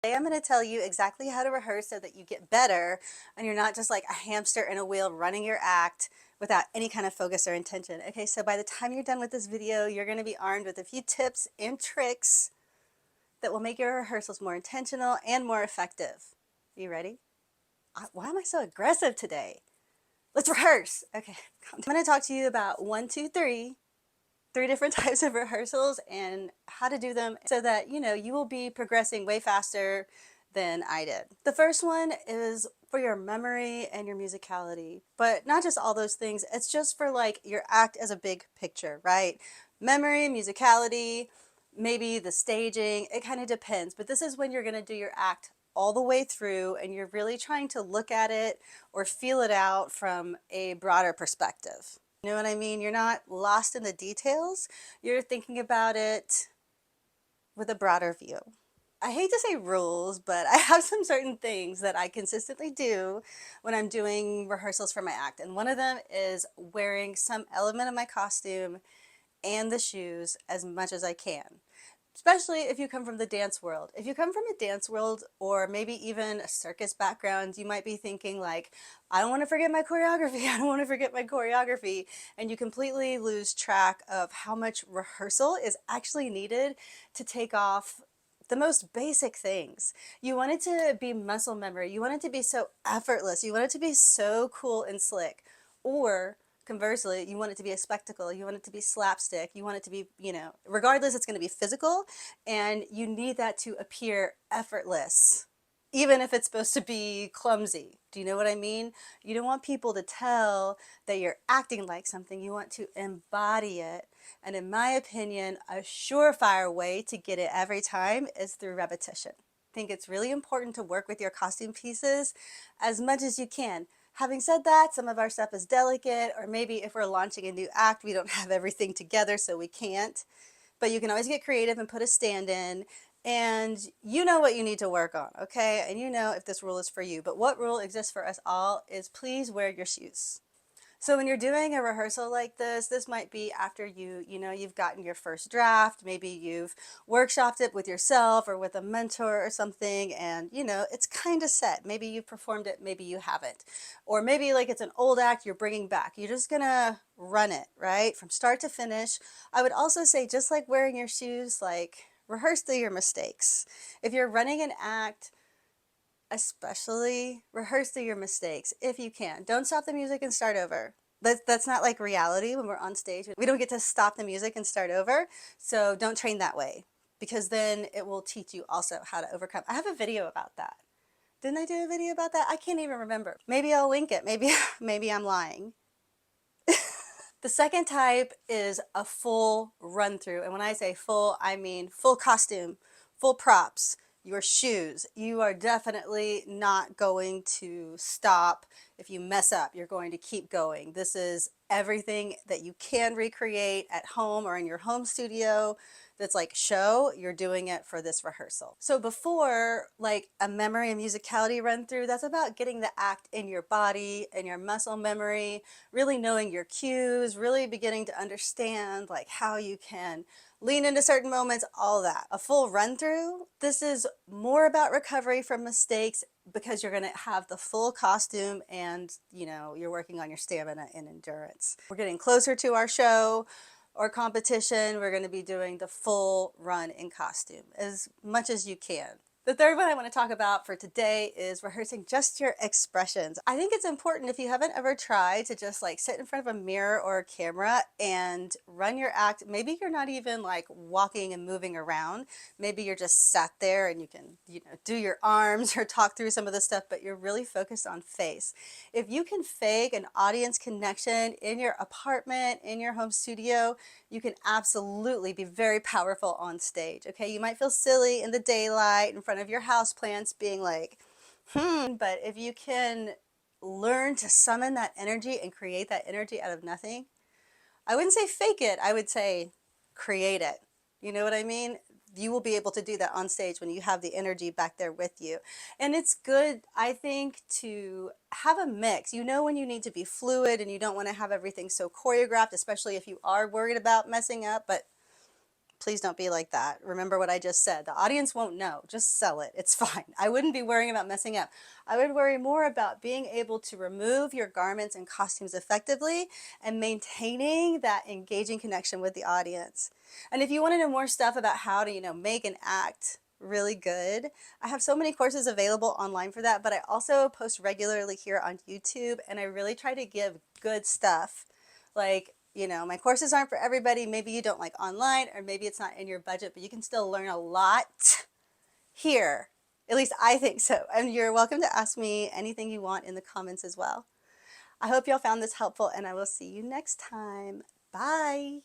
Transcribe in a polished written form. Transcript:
Today I'm going to tell you exactly how to rehearse so that you get better and you're not just like a hamster in a wheel running your act without any kind of focus or intention. Okay, so by the time you're done with this video, you're going to be armed with a few tips and tricks that will make your rehearsals more intentional and more effective. Are you ready? Why am I so aggressive today? Let's rehearse. Okay, I'm going to talk to you about one, two, three different types of rehearsals and how to do them so that you will be progressing way faster than I did. The first one is for your memory and your musicality, but not just all those things. It's just for like your act as a big picture, right? Memory, musicality, maybe the staging, it kind of depends, but this is when you're going to do your act all the way through and you're really trying to look at it or feel it out from a broader perspective. You know what I mean? You're not lost in the details. You're thinking about it with a broader view. I hate to say rules, but I have some certain things that I consistently do when I'm doing rehearsals for my act. And one of them is wearing some element of my costume and the shoes as much as I can. Especially if you come from the dance world. If you come from a dance world or maybe even a circus background, you might be thinking like, I don't want to forget my choreography. I don't want to forget my choreography. And you completely lose track of how much rehearsal is actually needed to take off the most basic things. You want it to be muscle memory. You want it to be so effortless. You want it to be so cool and slick. Or conversely, you want it to be a spectacle, you want it to be slapstick, you want it to be, regardless, it's going to be physical, and you need that to appear effortless, even if it's supposed to be clumsy. Do you know what I mean? You don't want people to tell that you're acting like something, you want to embody it. And in my opinion, a surefire way to get it every time is through repetition. I think it's really important to work with your costume pieces as much as you can. Having said that, some of our stuff is delicate, or maybe if we're launching a new act, we don't have everything together, so we can't. But you can always get creative and put a stand in, and you know what you need to work on, okay? And you know if this rule is for you. But what rule exists for us all is please wear your shoes. So when you're doing a rehearsal like this might be after you've gotten your first draft, maybe you've workshopped it with yourself or with a mentor or something, and it's kind of set. Maybe you performed it, maybe you haven't. Or maybe like it's an old act you're bringing back. You're just gonna run it, right? From start to finish. I would also say, just like wearing your shoes, like rehearse through your mistakes. If you're running an act, especially rehearse through your mistakes if you can. Don't stop the music and start over. That's not like reality when we're on stage. We don't get to stop the music and start over. So don't train that way, because then it will teach you also how to overcome. I have a video about that. Didn't I do a video about that? I can't even remember. Maybe I'll link it. Maybe I'm lying. The second type is a full run through. And when I say full, I mean full costume, full props, your shoes. You are definitely not going to stop. If you mess up, you're going to keep going. This is everything that you can recreate at home or in your home studio. That's like show, you're doing it for this rehearsal. So before like a memory and musicality run through, that's about getting the act in your body and your muscle memory, really knowing your cues, really beginning to understand like how you can lean into certain moments, all that. A full run through, this is more about recovery from mistakes because you're going to have the full costume and you're working on your stamina and endurance. We're getting closer to our show or competition. We're going to be doing the full run in costume as much as you can. The third one I want to talk about for today is rehearsing just your expressions. I think it's important, if you haven't ever tried, to just like sit in front of a mirror or a camera and run your act. Maybe you're not even like walking and moving around. Maybe you're just sat there and you can, do your arms or talk through some of the stuff, but you're really focused on face. If you can fake an audience connection in your apartment, in your home studio, you can absolutely be very powerful on stage, okay? You might feel silly in the daylight in front of your house plants being like, but if you can learn to summon that energy and create that energy out of nothing, I wouldn't say fake it, I would say create it. You know what I mean? You will be able to do that on stage when you have the energy back there with you. And it's good, I think, to have a mix. You know when you need to be fluid and you don't want to have everything so choreographed, especially if you are worried about messing up, but please don't be like that. Remember what I just said. The audience won't know. Just sell it. It's fine. I wouldn't be worrying about messing up. I would worry more about being able to remove your garments and costumes effectively and maintaining that engaging connection with the audience. And if you want to know more stuff about how to, make an act really good, I have so many courses available online for that, but I also post regularly here on YouTube, and I really try to give good stuff. Like, my courses aren't for everybody. Maybe you don't like online, or maybe it's not in your budget, but you can still learn a lot here. At least I think so. And you're welcome to ask me anything you want in the comments as well. I hope y'all found this helpful, and I will see you next time. Bye.